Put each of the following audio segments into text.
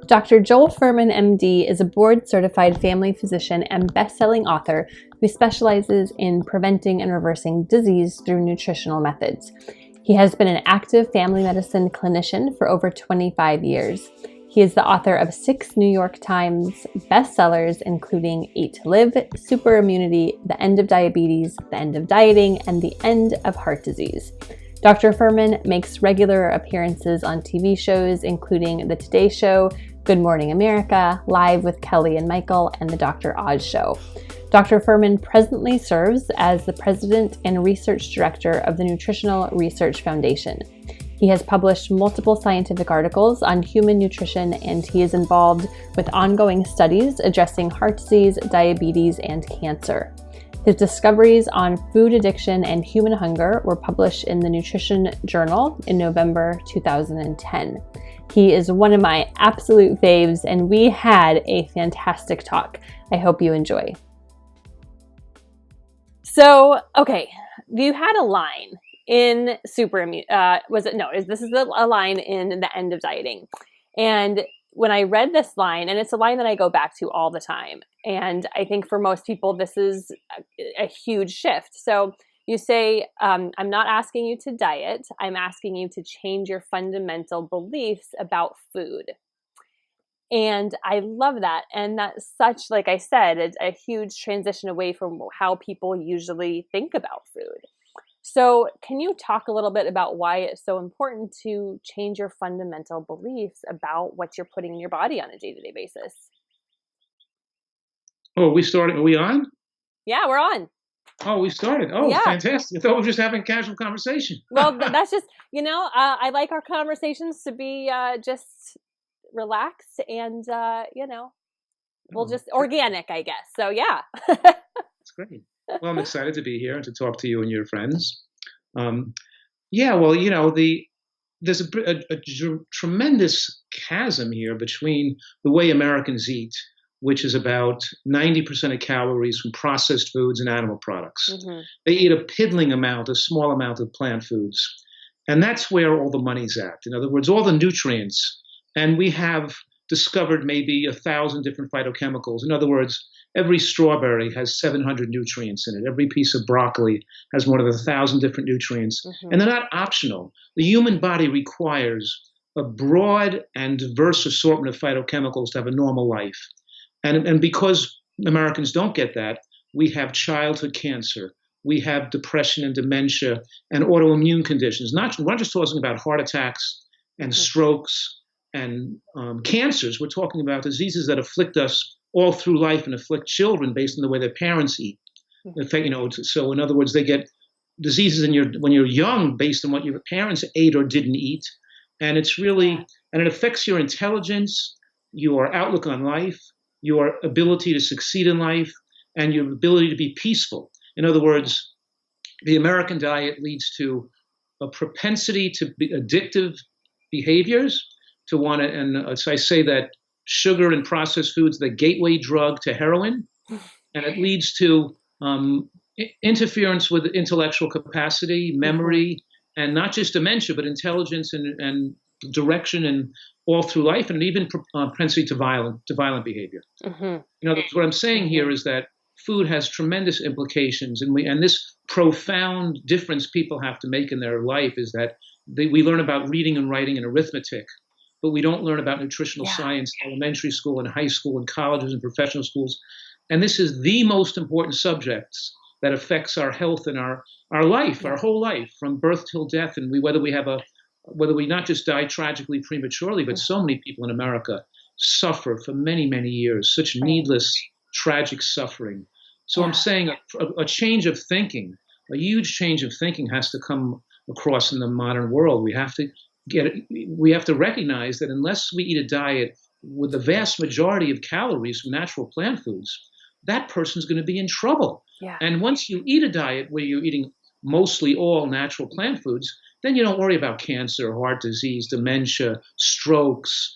Dr. Joel Fuhrman, MD, is a board-certified family physician and best-selling author who specializes in preventing and reversing disease through nutritional methods. He has been an active family medicine clinician for over 25 years. He is the author of 6 New York Times bestsellers, including Eat to Live, Super Immunity, The End of Diabetes, The End of Dieting, and The End of Heart Disease. Dr. Fuhrman makes regular appearances on TV shows, including The Today Show, Good Morning America, Live with Kelly and Michael, and The Dr. Oz Show. Dr. Fuhrman presently serves as the president and research director of the Nutritional Research Foundation. He has published multiple scientific articles on human nutrition, and he is involved with ongoing studies addressing heart disease, diabetes, and cancer. His discoveries on food addiction and human hunger were published in the Nutrition Journal in November 2010. He is one of my absolute faves, and we had a fantastic talk. I hope you enjoy. So, okay, you had a line in Super Immune, this is a line in The End of Dieting. And when I read this line, and it's a line that I go back to all the time, and I think for most people, this is a huge shift. So you say, I'm not asking you to diet. I'm asking you to change your fundamental beliefs about food. And I love that. And that's such, like I said, it's a huge transition away from how people usually think about food. So can you talk a little bit about why it's so important to change your fundamental beliefs about what you're putting in your body on a day-to-day basis? Oh, we started. Are we on? Yeah, we're on. Oh, we started. Oh, yeah. Fantastic. I thought we were just having a casual conversation. Well, that's just, I like our conversations to be just relaxed and, we'll just organic, I guess. So, yeah. That's great. Well, I'm excited to be here and to talk to you and your friends. There's a tremendous chasm here between the way Americans eat, which is about 90% of calories from processed foods and animal products. Mm-hmm. They eat a piddling amount, a small amount of plant foods. And that's where all the money's at. In other words, all the nutrients. And we have discovered maybe 1,000 different phytochemicals. In other words, every strawberry has 700 nutrients in it. Every piece of broccoli has more than 1,000 different nutrients. Mm-hmm. And they're not optional. The human body requires a broad and diverse assortment of phytochemicals to have a normal life. And because Americans don't get that, we have childhood cancer. We have depression and dementia and autoimmune conditions. We're not just talking about heart attacks and strokes and cancers. We're talking about diseases that afflict us all through life and afflict children based on the way their parents eat. In fact, so in other words, they get diseases when you're young based on what your parents ate or didn't eat. And it's really, and it affects your intelligence, your outlook on life, your ability to succeed in life, and your ability to be peaceful. In other words, the American diet leads to a propensity to be addictive behaviors, to want to, and so I say that sugar and processed foods, the gateway drug to heroin, and it leads to interference with intellectual capacity, memory, and not just dementia, but intelligence and direction and all through life, and even propensity to violent behavior. Mm-hmm. In other words, what I'm saying here is that food has tremendous implications, and this profound difference people have to make in their life is that we learn about reading and writing and arithmetic, but we don't learn about nutritional science in elementary school and high school and colleges and professional schools. And this is the most important subjects that affects our health and our life, our whole life, from birth till death. And whether we not just die tragically prematurely, but so many people in America suffer for many, many years, such needless, tragic suffering. So I'm saying a change of thinking, a huge change of thinking has to come across in the modern world. We have to recognize that unless we eat a diet with the vast majority of calories from natural plant foods, that person's going to be in trouble. Yeah. And once you eat a diet where you're eating mostly all natural plant foods, then you don't worry about cancer, heart disease, dementia, strokes,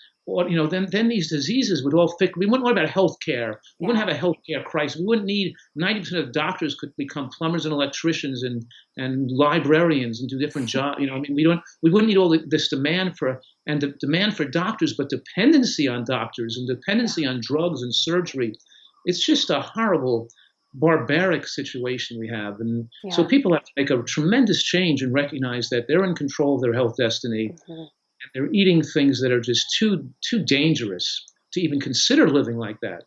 then these diseases would all fix. We wouldn't worry about healthcare. We wouldn't have a healthcare crisis. We wouldn't need 90% of doctors could become plumbers and electricians and librarians and do different jobs. We wouldn't need all this demand for doctors, but dependency on doctors and dependency on drugs and surgery. It's just a horrible, barbaric situation we have. And so people have to make a tremendous change and recognize that they're in control of their health destiny. And they're eating things that are just too dangerous to even consider living like that.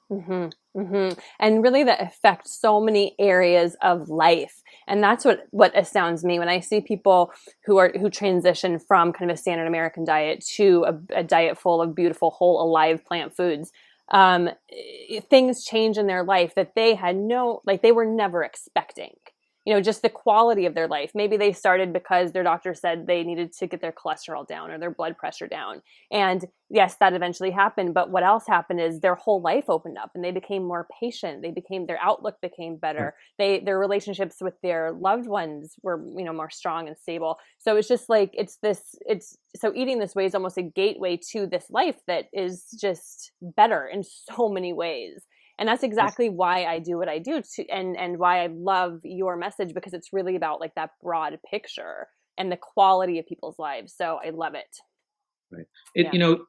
And really that affect so many areas of life. And that's what astounds me when I see people who transition from kind of a standard American diet to a diet full of beautiful, whole, alive plant foods. Things change in their life that they had they were never expecting. Just the quality of their life. Maybe they started because their doctor said they needed to get their cholesterol down or their blood pressure down. And yes, that eventually happened. But what else happened is their whole life opened up and they became more patient. Their outlook became better. Their relationships with their loved ones were, more strong and stable. So it's just so eating this way is almost a gateway to this life that is just better in so many ways. And that's exactly why I do what I do and why I love your message, because it's really about that broad picture and the quality of people's lives. So I love it. Right.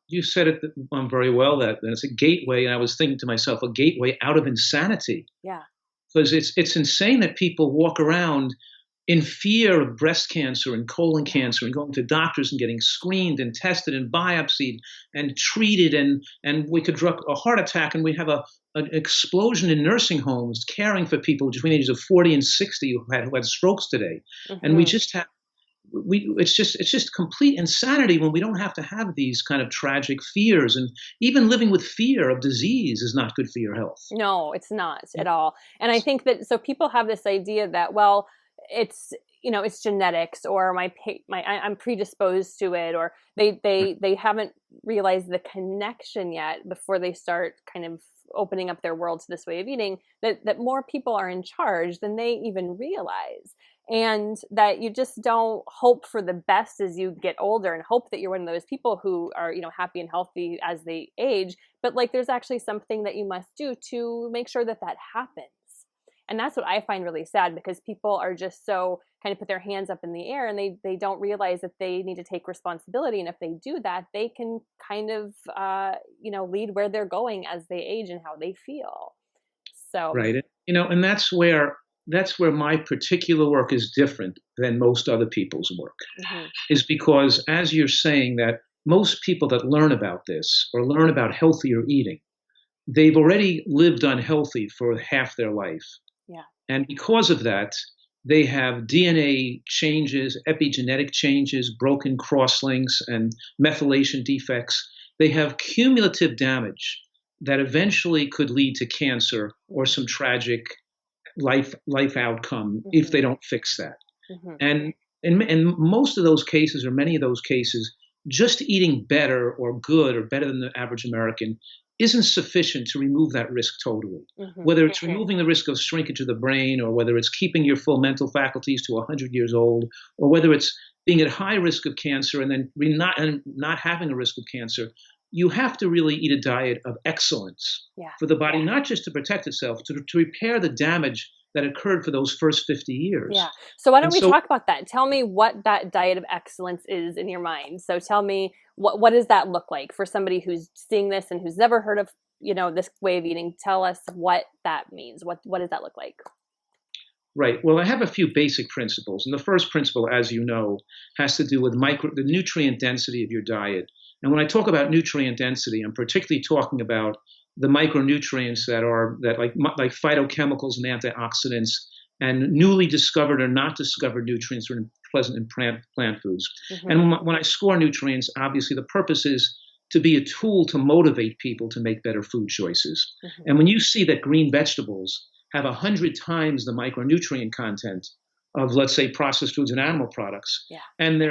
You said it very well, that it's a gateway. And I was thinking to myself, a gateway out of insanity. Yeah. Because it's insane that people walk around in fear of breast cancer and colon cancer and going to doctors and getting screened and tested and biopsied and treated. And we could drug a heart attack, and we have an explosion in nursing homes caring for people between the ages of 40 and 60 who had strokes today. And we just have, it's just complete insanity when we don't have to have these kind of tragic fears. And even living with fear of disease is not good for your health. No, it's not at all. And I think that, so people have this idea that, it's genetics, or I'm predisposed to it, or they haven't realized the connection yet before they start kind of opening up their world to this way of eating, that more people are in charge than they even realize. And that you just don't hope for the best as you get older and hope that you're one of those people who are, happy and healthy as they age. But there's actually something that you must do to make sure that happens. And that's what I find really sad, because people are just so kind of put their hands up in the air, and they don't realize that they need to take responsibility. And if they do that, they can kind of, lead where they're going as they age and how they feel. So, right. And that's where my particular work is different than most other people's work, is because, as you're saying, that most people that learn about this or learn about healthier eating, they've already lived unhealthy for half their life. Yeah. And because of that, they have DNA changes, epigenetic changes, broken cross-links, and methylation defects. They have cumulative damage that eventually could lead to cancer or some tragic life outcome if they don't fix that. And in most of those cases, or many of those cases, just eating better or good or better than the average American isn't sufficient to remove that risk totally. Whether it's removing the risk of shrinkage of the brain, or whether it's keeping your full mental faculties to 100 years old, or whether it's being at high risk of cancer and then not having a risk of cancer, you have to really eat a diet of excellence for the body, not just to protect itself, to repair the damage that occurred for those first 50 years. Yeah. So why don't we talk about that? Tell me what that diet of excellence is in your mind. So tell me, what does that look like for somebody who's seeing this and who's never heard of, this way of eating? Tell us what that means. What does that look like? Right. Well, I have a few basic principles. And the first principle, as you know, has to do with the nutrient density of your diet. And when I talk about nutrient density, I'm particularly talking about the micronutrients that like phytochemicals and antioxidants, and newly discovered or not discovered nutrients are present in plant foods. And when I score nutrients, obviously the purpose is to be a tool to motivate people to make better food choices. And when you see that green vegetables have 100 times the micronutrient content of, let's say, processed foods and animal products, and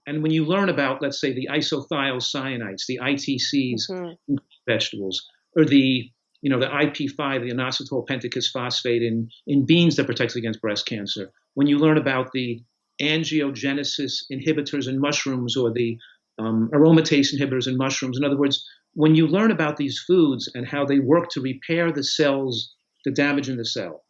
when you learn about, let's say, the isothiocyanates, the ITCs in vegetables, or the IP5, the inositol pentacosphosphate in beans that protects against breast cancer. When you learn about the angiogenesis inhibitors in mushrooms, or the aromatase inhibitors in mushrooms, in other words, when you learn about these foods and how they work to repair the cells, the damage in the cell,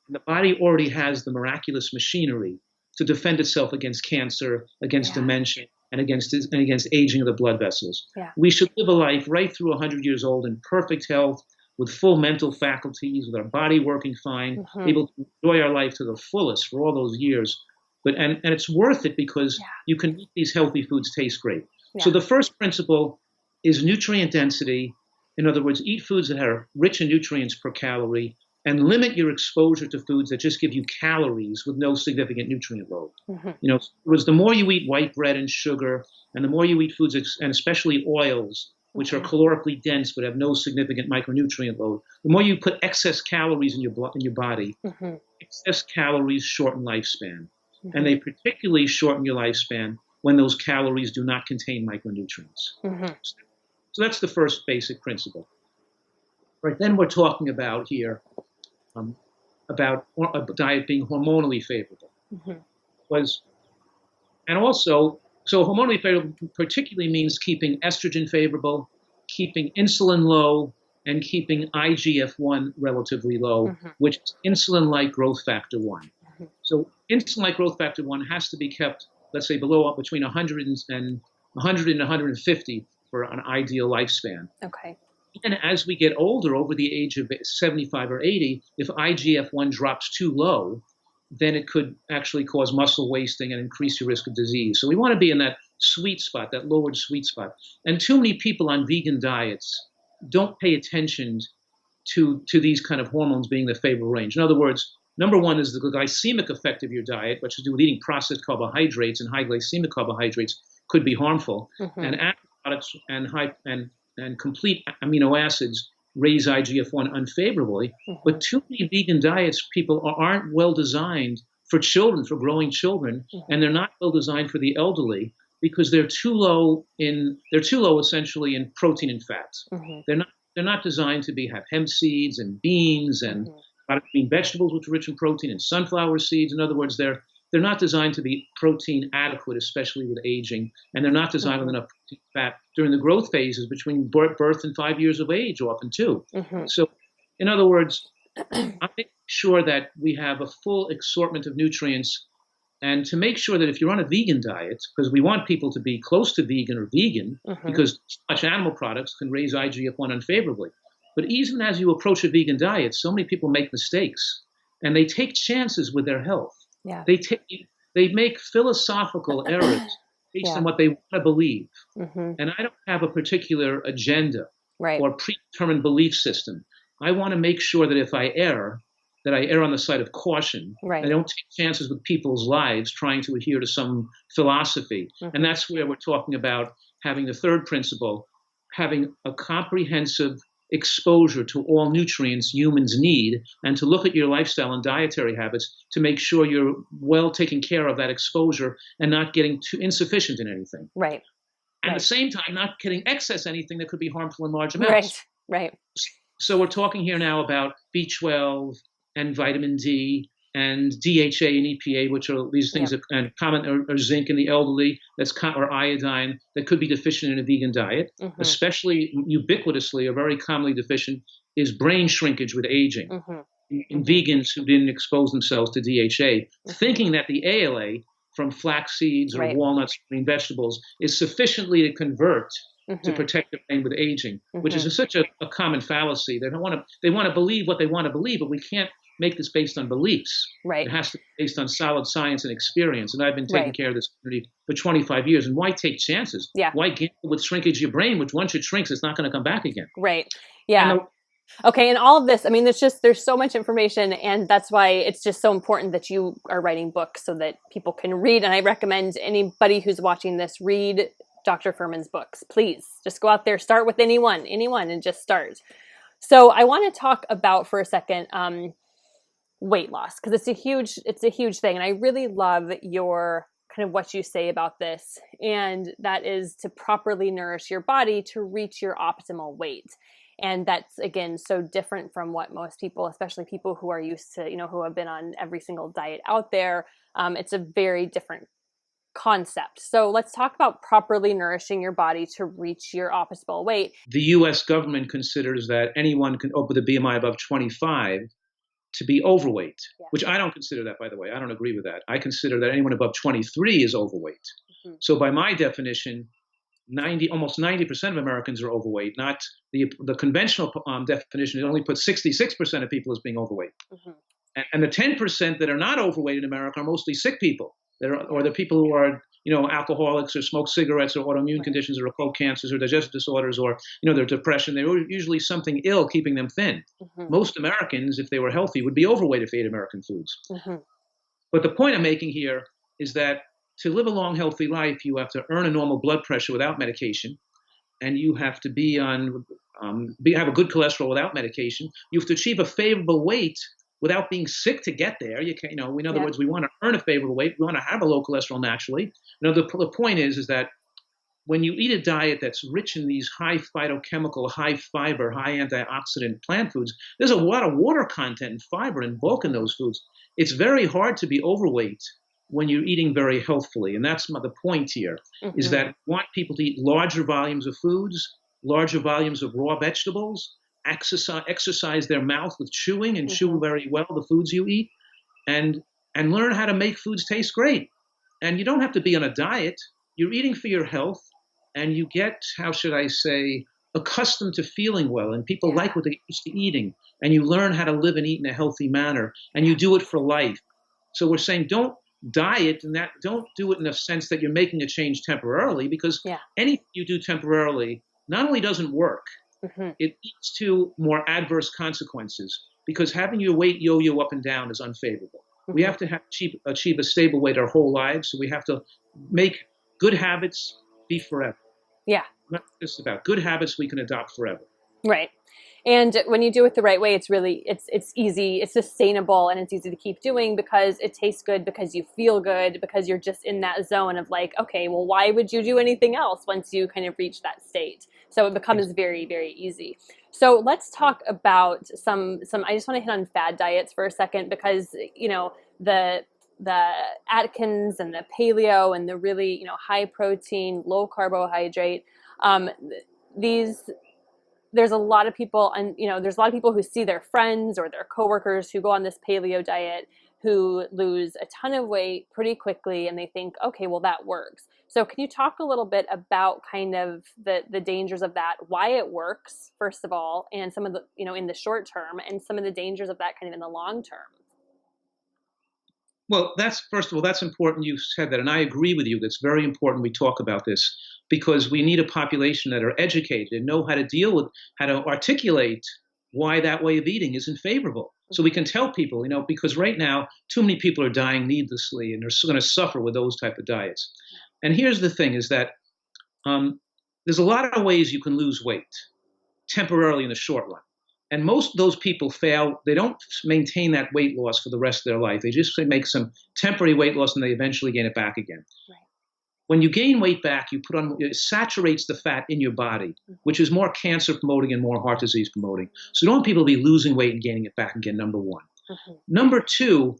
the body already has the miraculous machinery to defend itself against cancer, against dementia, and against aging of the blood vessels. Yeah. We should live a life right through 100 years old in perfect health, with full mental faculties, with our body working fine, able to enjoy our life to the fullest for all those years. And it's worth it because you can make these healthy foods taste great. So the first principle is nutrient density. In other words, eat foods that are rich in nutrients per calorie, and limit your exposure to foods that just give you calories with no significant nutrient load. Because the more you eat white bread and sugar, and the more you eat foods, and especially oils, which are calorically dense but have no significant micronutrient load, the more you put excess calories in your body, excess calories shorten lifespan. And they particularly shorten your lifespan when those calories do not contain micronutrients. So that's the first basic principle. Right, then we're talking about here about a diet being hormonally favorable. And also, so hormonally favorable particularly means keeping estrogen favorable, keeping insulin low, and keeping IGF-1 relatively low, which is insulin-like growth factor 1. So insulin-like growth factor 1 has to be kept, let's say, below between 100 and 150 for an ideal lifespan. Okay. And as we get older, over the age of 75 or 80, if IGF-1 drops too low, then it could actually cause muscle wasting and increase your risk of disease. So we want to be in that sweet spot, that lowered sweet spot. And too many people on vegan diets don't pay attention to these kind of hormones being the favorable range. In other words, number one is the glycemic effect of your diet, which has to do with eating processed carbohydrates, and high glycemic carbohydrates could be harmful. And animal products and complete amino acids raise IGF-1 unfavorably. But too many vegan diets, people aren't well designed for children, for growing children, and they're not well designed for the elderly because they're too low essentially in protein and fats. They're not designed to have hemp seeds and beans and green vegetables which are rich in protein and sunflower seeds. In other words, they're not designed to be protein adequate, especially with aging, and they're not designed with enough protein fat during the growth phases between birth and 5 years of age, often too. So, in other words, I'm making sure that we have a full assortment of nutrients, and to make sure that if you're on a vegan diet, because we want people to be close to vegan or vegan, because too much animal products can raise IGF-1 unfavorably. But even as you approach a vegan diet, so many people make mistakes, and they take chances with their health. They make philosophical errors based on what they want to believe. And I don't have a particular agenda or predetermined belief system. I want to make sure that if I err, that I err on the side of caution. I don't take chances with people's lives trying to adhere to some philosophy. And that's where we're talking about having the third principle, having a comprehensive exposure to all nutrients humans need, and to look at your lifestyle and dietary habits to make sure you're well taking care of that exposure and not getting too insufficient in anything. At the same time, not getting excess anything that could be harmful in large amounts. So we're talking here now about B12 and vitamin D and DHA and EPA, which are these things that and common or zinc in the elderly, or iodine that could be deficient in a vegan diet, especially ubiquitously or very commonly deficient is brain shrinkage with aging. In vegans who didn't expose themselves to DHA, thinking that the ALA from flax seeds or walnuts, green vegetables, is sufficiently to convert to protect the brain with aging, which is such a common fallacy. They want to believe what they want to believe, but we can't make this based on beliefs. It has to be based on solid science and experience. And I've been taking care of this community for 25 years. And why take chances? Why gamble with shrinkage of your brain, which once it shrinks, it's not going to come back again? Okay. And all of this, I mean, there's so much information, and that's why it's just so important that you are writing books so that people can read. And I recommend anybody who's watching this, read Dr. Fuhrman's books. Please just go out there, start with anyone, and just start. So I want to talk about for a second, weight loss, because it's a huge thing. And I really love your kind of what you say about this. And that is to properly nourish your body to reach your optimal weight. And that's, again, so different from what most people, especially people who are used to, who have been on every single diet out there. It's a very different concept. So let's talk about properly nourishing your body to reach your optimal weight. The U.S. government considers that anyone with a BMI above 25 to be overweight, which I don't consider that, by the way. I don't agree with that. I consider that anyone above 23 is overweight. Mm-hmm. So by my definition, almost 90% of Americans are overweight. Not the conventional definition. It only puts 66% of people as being overweight. Mm-hmm. And the 10% that are not overweight in America are mostly sick people, or the people who are, alcoholics or smoke cigarettes or autoimmune conditions or occult cancers or digestive disorders or, their depression. They're usually something ill keeping them thin. Mm-hmm. Most Americans, if they were healthy, would be overweight if they ate American foods. Mm-hmm. But the point I'm making here is that to live a long, healthy life, you have to earn a normal blood pressure without medication, and you have to be on have a good cholesterol without medication. You have to achieve a favorable weight without being sick to get there. You can, in other words, we want to earn a favorable weight. We want to have a low cholesterol naturally. The point is that when you eat a diet that's rich in these high phytochemical, high fiber, high antioxidant plant foods, there's a lot of water content and fiber and bulk in those foods. It's very hard to be overweight when you're eating very healthfully. And that's the point here, mm-hmm. is that we want people to eat larger volumes of foods, larger volumes of raw vegetables, exercise their mouth with chewing and mm-hmm. chew very well the foods you eat, and learn how to make foods taste great. And you don't have to be on a diet. You're eating for your health, and you get, accustomed to feeling well, and people like what they're used to eating, and you learn how to live and eat in a healthy manner, and you do it for life. So we're saying don't diet, and that don't do it in a sense that you're making a change temporarily, because anything you do temporarily not only doesn't work, mm-hmm. it leads to more adverse consequences, because having your weight yo-yo up and down is unfavorable. Mm-hmm. We have to achieve a stable weight our whole lives, so we have to make good habits be forever. Yeah. Not just about good habits we can adopt forever. Right. And when you do it the right way, it's easy, it's sustainable, and it's easy to keep doing because it tastes good, because you feel good, because you're just in that zone of like, okay, well, why would you do anything else once you kind of reach that state? So it becomes very, very easy. So let's talk about some, I just want to hit on fad diets for a second, because, the Atkins and the paleo and the really, high protein, low carbohydrate, there's a lot of people, and there's a lot of people who see their friends or their coworkers who go on this paleo diet who lose a ton of weight pretty quickly, and they think, okay, well, that works. So can you talk a little bit about kind of the dangers of that, why it works, first of all, and some of the, in the short term, and some of the dangers of that kind of in the long term? Well, first of all, that's important you said that, and I agree with you. That's very important we talk about this, because we need a population that are educated and know how to deal with, how to articulate why that way of eating isn't favorable. So we can tell people, because right now, too many people are dying needlessly, and they're going to suffer with those type of diets. And here's the thing, is that there's a lot of ways you can lose weight temporarily in the short run. And most of those people fail. They don't maintain that weight loss for the rest of their life. They just make some temporary weight loss, and they eventually gain it back again. Right. When you gain weight back, it saturates the fat in your body, mm-hmm. which is more cancer promoting and more heart disease promoting. So you don't want people to be losing weight and gaining it back again, number one. Mm-hmm. Number two,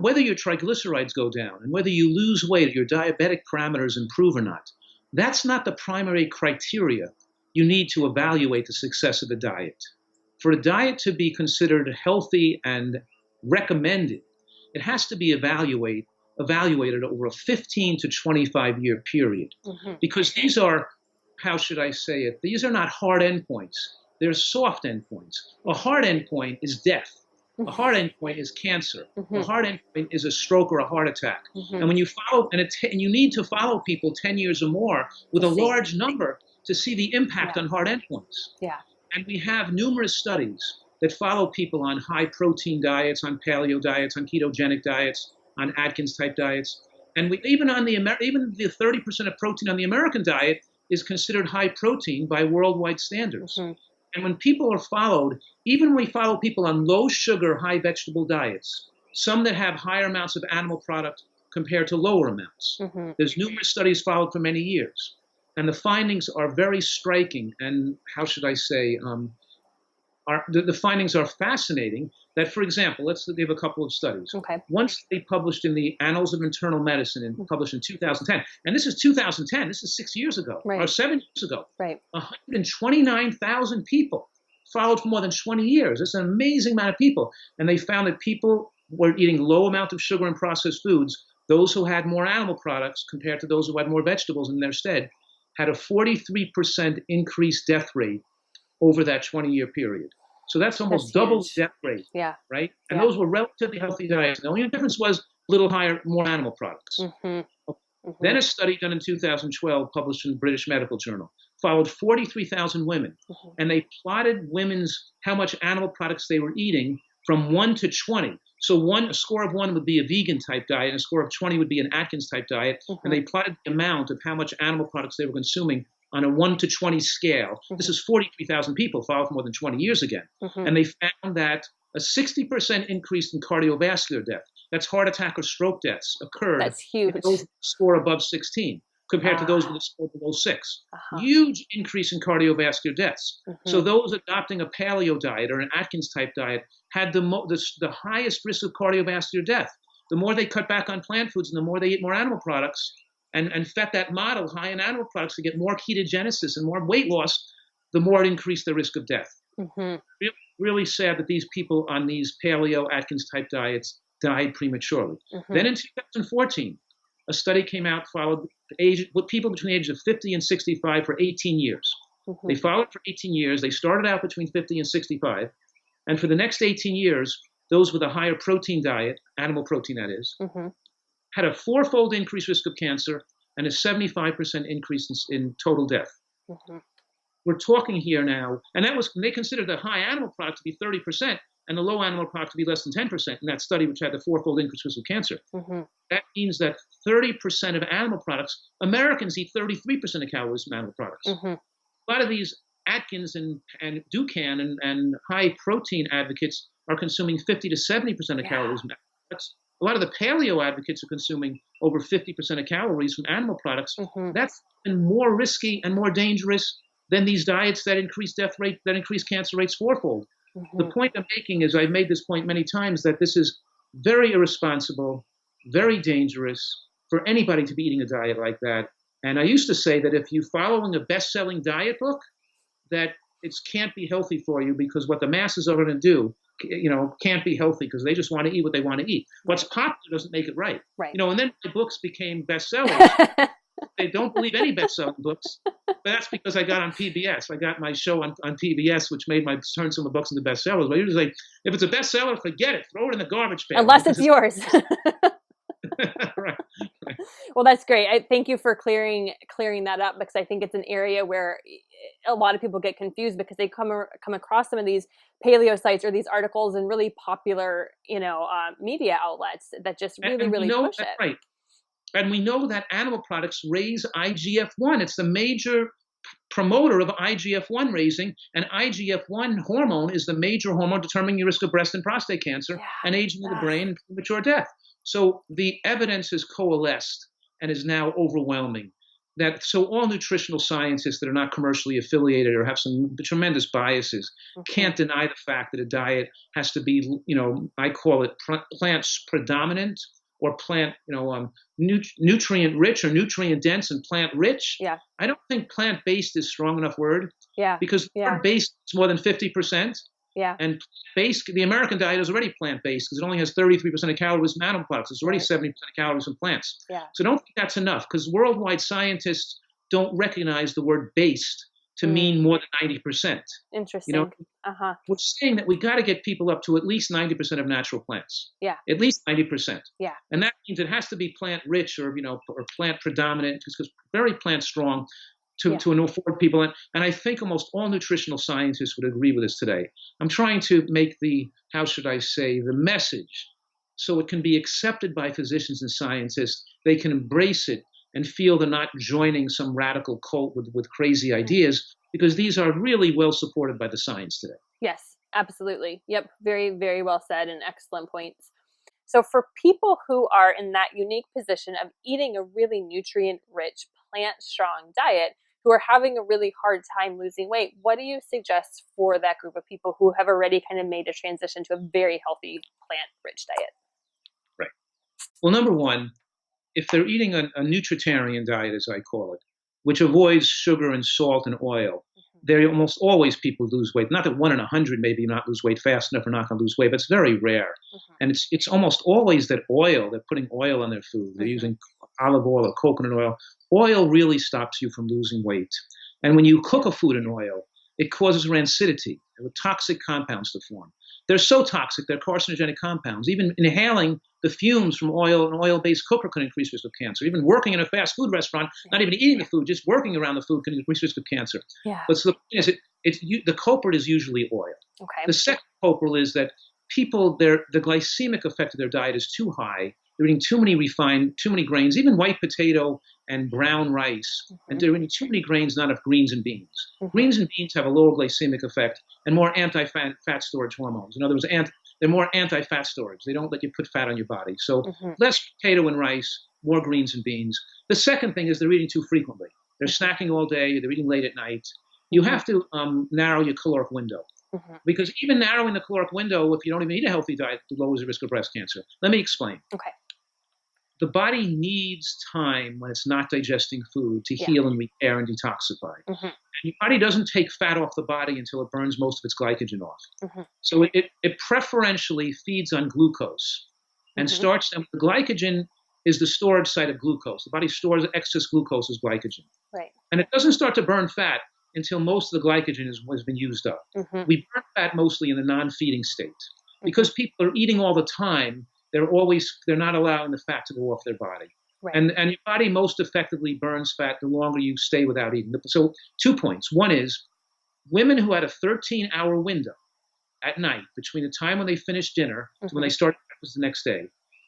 whether your triglycerides go down and whether you lose weight, your diabetic parameters improve or not, that's not the primary criteria you need to evaluate the success of the diet. For a diet to be considered healthy and recommended, it has to be evaluated over a 15 to 25-year period. Mm-hmm. Because these are, these are not hard endpoints. They're soft endpoints. A hard endpoint is death. Mm-hmm. A hard endpoint is cancer. Mm-hmm. A hard endpoint is a stroke or a heart attack. Mm-hmm. And when you follow, and you need to follow people 10 years or more with a large number to see the impact on hard endpoints. Yeah. And we have numerous studies that follow people on high protein diets, on paleo diets, on ketogenic diets, on Atkins type diets. And even the 30% of protein on the American diet is considered high protein by worldwide standards. Mm-hmm. And when people are followed, even when we follow people on low sugar, high vegetable diets, some that have higher amounts of animal product compared to lower amounts, mm-hmm. there's numerous studies followed for many years. And the findings are very striking, and the findings are fascinating, that, for example, let's give a couple of studies. Okay. One study published in the Annals of Internal Medicine and published in 2010, and this is 2010, this is 6 years ago, Right. or 7 years ago. Right. 129,000 people followed for more than 20 years. It's an amazing amount of people. And they found that people were eating low amount of sugar and processed foods. Those who had more animal products compared to those who had more vegetables in their stead had a 43% increased death rate over that 20-year period. So that's almost double the death rate, yeah. right? And those were relatively healthy diets. The only difference was a little higher, more animal products. Then a study done in 2012, published in the British Medical Journal, followed 43,000 women, and they plotted how much animal products they were eating from 1 to 20. So a score of 1 would be a vegan type diet, and a score of 20 would be an Atkins type diet, and they plotted the amount of how much animal products they were consuming on a 1 to 20 scale. This is 43,000 people followed for more than 20 years again. And they found that a 60% increase in cardiovascular death, that's heart attack or stroke deaths, occurred. That's huge. Those with a score above 16 compared to those with a score below 6. Huge increase in cardiovascular deaths. So those adopting a paleo diet or an Atkins type diet had the highest risk of cardiovascular death. The more they cut back on plant foods and the more they eat more animal products, and fed that model high in animal products to get more ketogenesis and more weight loss, the more it increased the risk of death. Really sad that these people on these paleo Atkins type diets died prematurely. Then in 2014, a study came out, followed people between the ages of 50 and 65 for 18 years. They followed for 18 years. They started out between 50 and 65. And for the next 18 years, those with a higher protein diet, animal protein that is, had a 4-fold increased risk of cancer and a 75% increase in total death. We're talking here now, and they considered the high animal product to be 30% and the low animal product to be less than 10% in that study, which had the 4-fold increased risk of cancer. That means that 30% of animal products, Americans eat 33% of calories from animal products. A lot of these Atkins and Dukan and high protein advocates are consuming 50 to 70% of calories from animal products. A lot of the paleo advocates are consuming over 50% of calories from animal products. That's even more risky and more dangerous than these diets that increase death rate, that increase cancer rates 4-fold. The point I'm making is, I've made this point many times, that this is very irresponsible, very dangerous for anybody to be eating a diet like that. And I used to say that if you're following a best-selling diet book, that it can't be healthy for you, because what the masses are going to do, can't be healthy, because they just want to eat what they want to eat. What's popular doesn't make it right. And then the books became bestsellers. They don't believe any best-selling books, but that's because I got on PBS. I got my show on PBS, which made turn some of the books into bestsellers. But I usually say, if it's a bestseller, forget it. Throw it in the garbage bin. Unless it's yours. Right. Well, that's great. I thank you for clearing that up, because I think it's an area where a lot of people get confused, because they come across some of these paleo sites or these articles in really popular, media outlets that just really push it. Right. And we know that animal products raise IGF-1. It's the major promoter of IGF-1 raising, and IGF-1 hormone is the major hormone determining your risk of breast and prostate cancer and aging of the brain and premature death. So the evidence has coalesced and is now overwhelming. So all nutritional scientists that are not commercially affiliated or have some tremendous biases can't deny the fact that a diet has to be, I call it plant predominant, or plant, nutrient rich or nutrient dense and plant rich. I don't think plant based is a strong enough word. Because plant based is more than 50%. And based, the American diet is already plant based, because it only has 33% of calories from animal products. It's already 70% of calories from plants. So don't think that's enough, because worldwide scientists don't recognize the word based to mean more than 90%. Interesting. We're saying that we got to get people up to at least 90% of natural plants. At least 90%. And that means it has to be plant rich or plant predominant, because very plant strong to afford people. And I think almost all nutritional scientists would agree with us today. I'm trying to make the message so it can be accepted by physicians and scientists. They can embrace it and feel they're not joining some radical cult with crazy ideas, because these are really well supported by the science today. Yes, absolutely. Yep. Very, very well said, and excellent points. So for people who are in that unique position of eating a really nutrient-rich, plant-strong diet, who are having a really hard time losing weight, what do you suggest for that group of people who have already kind of made a transition to a very healthy plant-rich diet? Right. Well, number one, if they're eating a nutritarian diet, as I call it, which avoids sugar and salt and oil, there almost always people lose weight. Not that 1 in 100 maybe not lose weight fast enough or not going to lose weight, but it's very rare. And it's almost always that oil. They're putting oil on their food. They're using olive oil or coconut oil. Oil really stops you from losing weight. And when you cook a food in oil, it causes rancidity, with toxic compounds to form. They're so toxic, they're carcinogenic compounds. Even inhaling the fumes from oil and oil-based cooker can increase risk of cancer. Even working in a fast food restaurant, not even eating the food, just working around the food can increase risk of cancer. But so the point is, the culprit is usually oil. The second culprit is that people, the glycemic effect of their diet is too high. They're eating too many grains, even white potato and brown rice. And they're eating too many grains, not enough greens and beans. Greens and beans have a lower glycemic effect and more anti-fat storage hormones. In other words, they're more anti-fat storage. They don't let you put fat on your body. So less potato and rice, more greens and beans. The second thing is they're eating too frequently. They're snacking all day. They're eating late at night. You have to narrow your caloric window. Because even narrowing the caloric window, if you don't even eat a healthy diet, lowers the risk of breast cancer. Let me explain. The body needs time when it's not digesting food to heal and repair and detoxify. And your body doesn't take fat off the body until it burns most of its glycogen off. So it preferentially feeds on glucose and starts, and the glycogen is the storage site of glucose. The body stores excess glucose as glycogen. And it doesn't start to burn fat until most of the glycogen has been used up. We burn fat mostly in the non-feeding state. Because people are eating all the time, they're not allowing the fat to go off their body. And your body most effectively burns fat the longer you stay without eating. So 2 points. One is women who had a 13-hour window at night between the time when they finished dinner to when they started breakfast the next day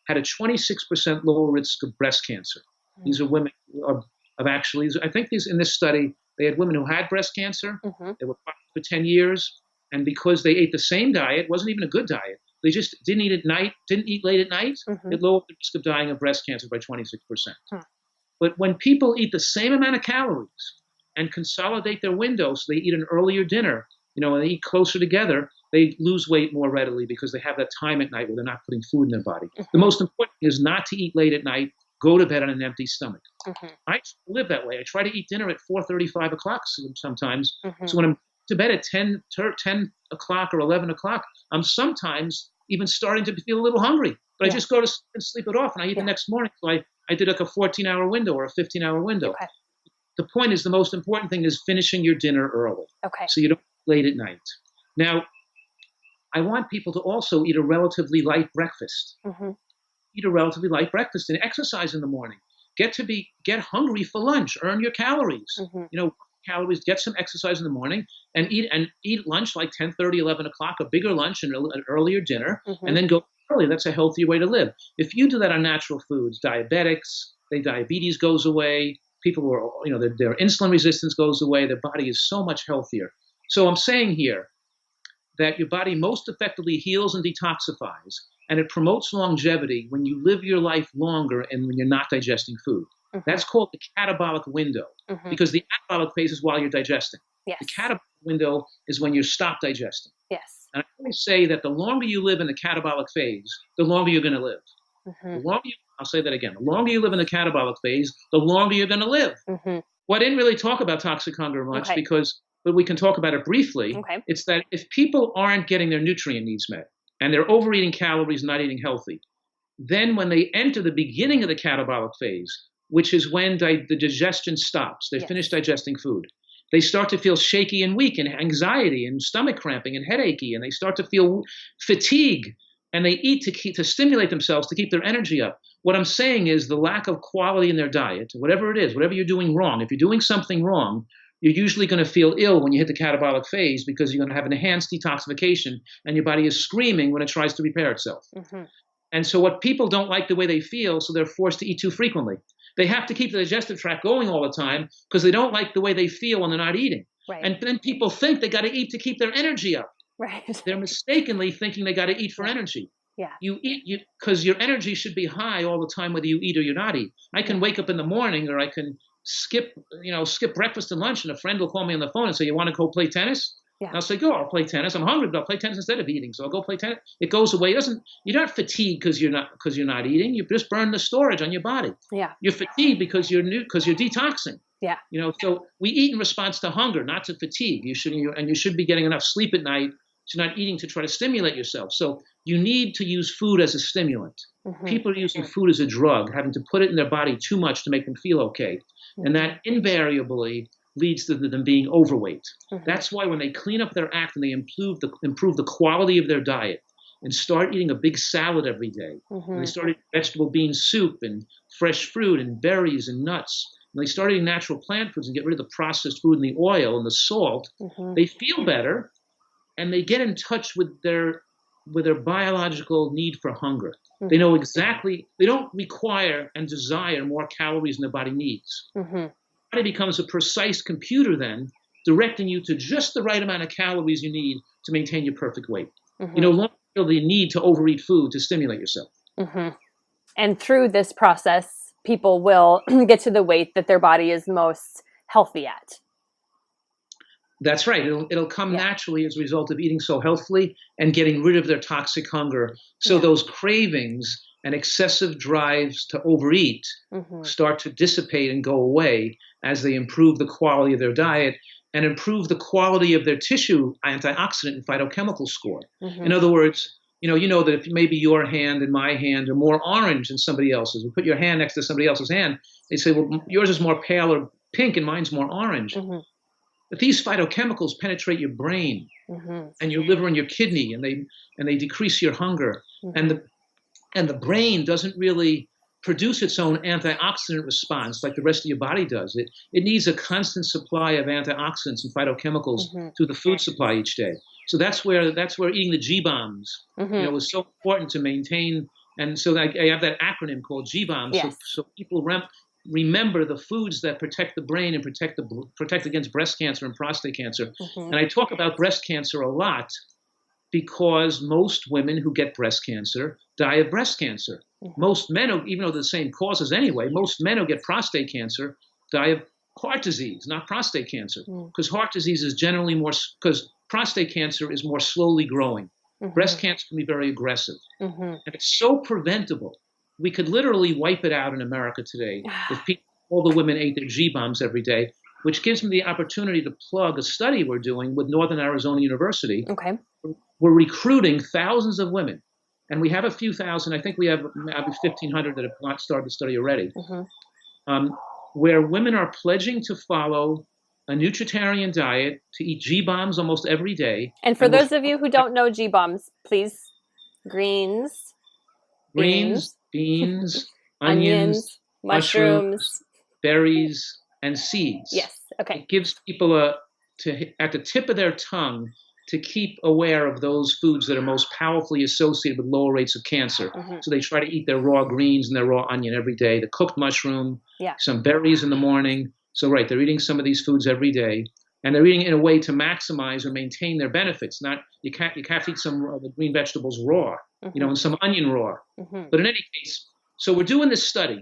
had a 26% lower risk of breast cancer. These are women of actually, I think in this study, they had women who had breast cancer. They were for 10 years. And because they ate the same diet, wasn't even a good diet, they just didn't eat at night, didn't eat late at night, it lowered the risk of dying of breast cancer by 26%. But when people eat the same amount of calories and consolidate their window, so they eat an earlier dinner, and they eat closer together, they lose weight more readily because they have that time at night where they're not putting food in their body. The most important thing is not to eat late at night, go to bed on an empty stomach. I live that way. I try to eat dinner at 4:30, 5 o'clock sometimes. So when I'm to bed at 10 o'clock or 11 o'clock, I'm sometimes even starting to feel a little hungry. But I just go to sleep and sleep it off, and I eat the next morning. So I did like a 14-hour window or a 15-hour window. The point is, the most important thing is finishing your dinner early. So you don't eat late at night. Now, I want people to also eat a relatively light breakfast. Eat a relatively light breakfast and exercise in the morning. Get hungry for lunch. Earn your calories. Calories, get some exercise in the morning, and eat lunch like 10:30, 11 o'clock, a bigger lunch and an earlier dinner, and then go early. That's a healthier way to live. If you do that on natural foods, diabetics, their diabetes goes away. People who are, their insulin resistance goes away. Their body is so much healthier. So I'm saying here that your body most effectively heals and detoxifies, and it promotes longevity when you live your life longer and when you're not digesting food. That's called the catabolic window, because the anabolic phase is while you're digesting. The catabolic window is when you stop digesting. And I always say that the longer you live in the catabolic phase, the longer you're going to live. I'll say that again. The longer you live in the catabolic phase, the longer you're going to live. Well, I didn't really talk about toxic hunger much but we can talk about it briefly. It's that if people aren't getting their nutrient needs met and they're overeating calories, not eating healthy, then when they enter the beginning of the catabolic phase, which is when the digestion stops, they finish digesting food, they start to feel shaky and weak and anxiety and stomach cramping and headachy, and they start to feel fatigue, and they eat to stimulate themselves to keep their energy up. What I'm saying is the lack of quality in their diet, whatever it is, whatever you're doing wrong, if you're doing something wrong, you're usually going to feel ill when you hit the catabolic phase because you're going to have enhanced detoxification and your body is screaming when it tries to repair itself. And so what people don't like the way they feel, so they're forced to eat too frequently. They have to keep the digestive tract going all the time because they don't like the way they feel when they're not eating. And then people think they got to eat to keep their energy up. They're mistakenly thinking they got to eat for energy. You eat because your energy should be high all the time, whether you eat or you not eat. I can wake up in the morning, or I can skip breakfast and lunch, and a friend will call me on the phone and say, "You want to go play tennis?" Yeah. And I'll say, "Go, I'll play tennis. I'm hungry, but I'll play tennis instead of eating. So I'll go play tennis." It goes away. You're not fatigued because you're not eating. You just burn the storage on your body. Yeah. You're fatigued because you're detoxing. Yeah. So we eat in response to hunger, not to fatigue. You should be getting enough sleep at night. So you're not eating to try to stimulate yourself. So you need to use food as a stimulant. Mm-hmm. People are using food as a drug, having to put it in their body too much to make them feel okay. Mm-hmm. And that invariably leads to them being overweight. Mm-hmm. That's why when they clean up their act and they improve the quality of their diet and start eating a big salad every day, mm-hmm. and they start eating vegetable bean soup and fresh fruit and berries and nuts, and they start eating natural plant foods and get rid of the processed food and the oil and the salt, mm-hmm. they feel better, and they get in touch with their biological need for hunger. Mm-hmm. They know exactly, they don't require and desire more calories than their body needs. Mm-hmm. The body becomes a precise computer then, directing you to just the right amount of calories you need to maintain your perfect weight. Mm-hmm. You no longer feel the need to overeat food to stimulate yourself. Mm-hmm. And through this process, people will get to the weight that their body is most healthy at. That's right. It'll come naturally as a result of eating so healthfully and getting rid of their toxic hunger. So those cravings and excessive drives to overeat mm-hmm. start to dissipate and go away as they improve the quality of their diet and improve the quality of their tissue antioxidant and phytochemical score. Mm-hmm. In other words, you know that if maybe your hand and my hand are more orange than somebody else's, you put your hand next to somebody else's hand, they say, well, yours is more pale or pink and mine's more orange. Mm-hmm. But these phytochemicals penetrate your brain mm-hmm. and your liver and your kidney, and they decrease your hunger. Mm-hmm. And the brain doesn't really produce its own antioxidant response like the rest of your body does. It needs a constant supply of antioxidants and phytochemicals mm-hmm. through the food supply each day. So that's where eating the G-bombs mm-hmm. is so important to maintain. And so I have that acronym called G-bombs. Yes. So people remember the foods that protect the brain and protect against breast cancer and prostate cancer. Mm-hmm. And I talk about breast cancer a lot because most women who get breast cancer die of breast cancer. Mm-hmm. Most men, even though they're the same causes anyway, most men who get prostate cancer die of heart disease, not prostate cancer. Because heart disease is generally because prostate cancer is more slowly growing. Mm-hmm. Breast cancer can be very aggressive. Mm-hmm. And it's so preventable. We could literally wipe it out in America today if all the women ate their G-bombs every day, which gives me the opportunity to plug a study we're doing with Northern Arizona University. Okay. We're recruiting thousands of women, and we have a few thousand. I think we have maybe 1,500 that have not started the study already, mm-hmm. Where women are pledging to follow a nutritarian diet, to eat G-bombs almost every day. And for those of you who don't know G-bombs, please, greens, beans, onions, mushrooms, berries, and seeds. Yes. Okay. It gives people at the tip of their tongue to keep aware of those foods that are most powerfully associated with lower rates of cancer. Mm-hmm. So they try to eat their raw greens and their raw onion every day, the cooked mushroom, some berries in the morning. So they're eating some of these foods every day, and they're eating in a way to maximize or maintain their benefits. Not you can't eat some of the green vegetables raw, mm-hmm. And some onion raw. Mm-hmm. But in any case, so we're doing this study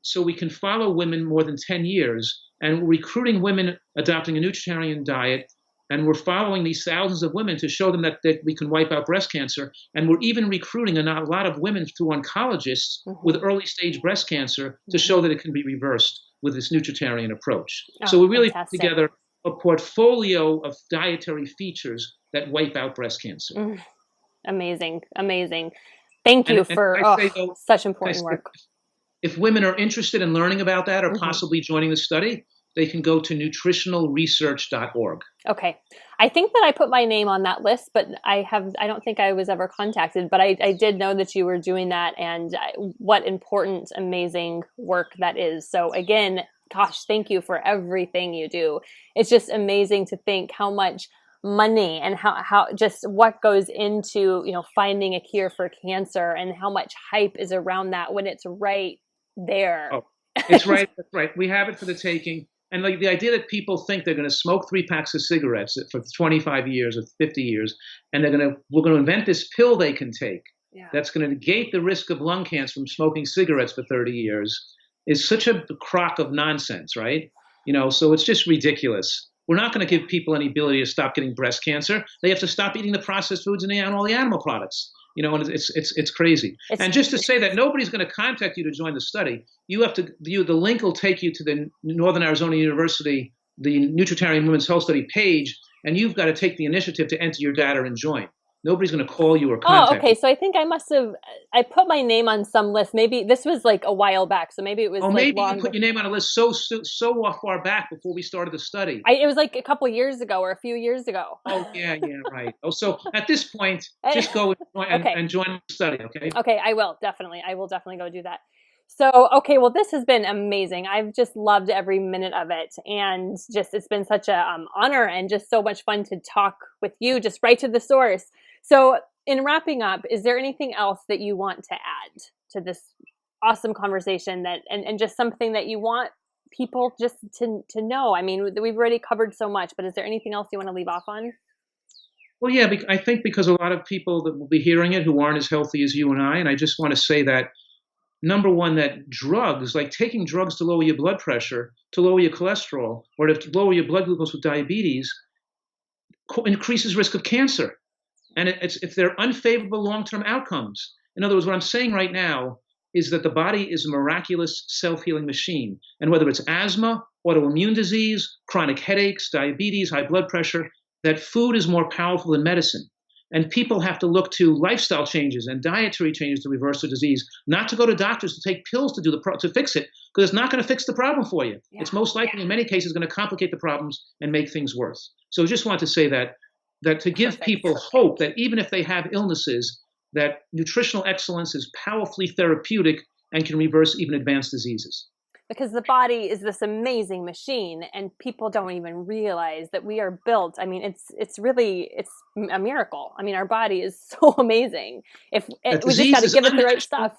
so we can follow women more than 10 years, and we're recruiting women adopting a nutritarian diet. And we're following these thousands of women to show them that we can wipe out breast cancer. And we're even recruiting a lot of women through oncologists mm-hmm. with early stage breast cancer mm-hmm. to show that it can be reversed with this nutritarian approach. So we really put together a portfolio of dietary features that wipe out breast cancer. Mm. Amazing. Thank you for such important work. If women are interested in learning about that or mm-hmm. possibly joining the study, they can go to nutritionalresearch.org. Okay. I think that I put my name on that list, but I don't think I was ever contacted, but I did know that you were doing that, and what important, amazing work that is. So again, gosh, thank you for everything you do. It's just amazing to think how much money and how just what goes into, finding a cure for cancer, and how much hype is around that when it's right there. Oh, it's right. That's right. We have it for the taking. And the idea that people think they're going to smoke 3 packs of cigarettes for 25 years or 50 years, and we're going to invent this pill they can take that's going to negate the risk of lung cancer from smoking cigarettes for 30 years. is such a crock of nonsense, right? So it's just ridiculous. We're not going to give people any ability to stop getting breast cancer. They have to stop eating the processed foods and all the animal products. And it's crazy. And just to say that nobody's going to contact you to join the study, the link will take you to the Northern Arizona University, the Nutritarian Women's Health Study page, and you've got to take the initiative to enter your data and join. Nobody's going to call you or contact you. So I think I put my name on some list. Maybe this was like a while back, so maybe it was maybe you put your name on a list so far back before we started the study. It was like a couple years ago or a few years ago. Oh, yeah, right. So at this point, just go and join the study, okay? Okay, I will definitely go do that. So, okay, well, this has been amazing. I've just loved every minute of it. And it's been such a honor and just so much fun to talk with you, just right to the source. So in wrapping up, is there anything else that you want to add to this awesome conversation and just something that you want people just to know? I mean, we've already covered so much, but is there anything else you want to leave off on? Well, yeah, I think because a lot of people that will be hearing it who aren't as healthy as you and I just want to say that, number one, that drugs, like taking drugs to lower your blood pressure, to lower your cholesterol, or to lower your blood glucose with diabetes, increases risk of cancer. And if they're unfavorable long-term outcomes. In other words, what I'm saying right now is that the body is a miraculous self-healing machine. And whether it's asthma, autoimmune disease, chronic headaches, diabetes, high blood pressure, that food is more powerful than medicine. And people have to look to lifestyle changes and dietary changes to reverse the disease, not to go to doctors to take pills to fix it, because it's not going to fix the problem for you. Yeah. It's most likely, in many cases, going to complicate the problems and make things worse. So I just want to say that to give people hope that even if they have illnesses, that nutritional excellence is powerfully therapeutic and can reverse even advanced diseases. Because the body is this amazing machine, and people don't even realize that we are built. I mean, it's a miracle. I mean, our body is so amazing. We just got to give it the right stuff.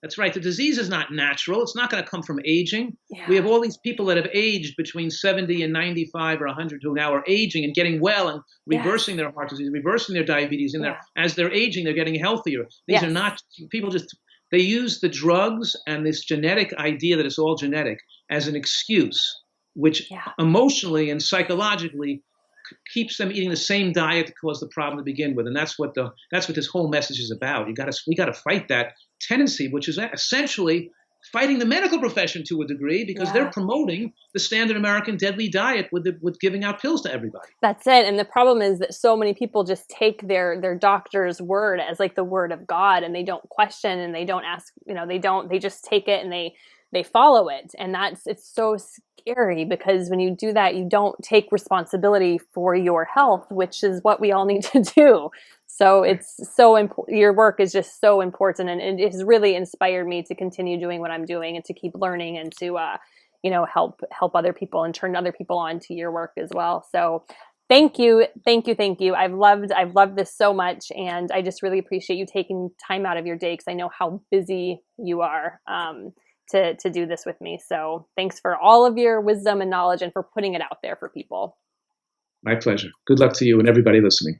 That's right. The disease is not natural. It's not going to come from aging. Yeah. We have all these people that have aged between 70 and 95 or 100 who now are aging and getting well and reversing their heart disease, reversing their diabetes. And as they're aging, they're getting healthier. These are not people they use the drugs and this genetic idea that it's all genetic as an excuse, which emotionally and psychologically keeps them eating the same diet that caused the problem to begin with. And that's what this whole message is about. We got to fight that tendency, which is essentially fighting the medical profession to a degree, because they're promoting the standard American deadly diet with giving out pills to everybody. That's it. And the problem is that so many people just take their doctor's word as like the word of God, and they don't question and they don't ask, they just take it and they follow it. And it's so scary, because when you do that, you don't take responsibility for your health, which is what we all need to do. So it's so important. Your work is just so important, and it has really inspired me to continue doing what I'm doing and to keep learning and to, help other people and turn other people on to your work as well. So thank you. I've loved this so much, and I just really appreciate you taking time out of your day, because I know how busy you are to do this with me. So thanks for all of your wisdom and knowledge and for putting it out there for people. My pleasure. Good luck to you and everybody listening.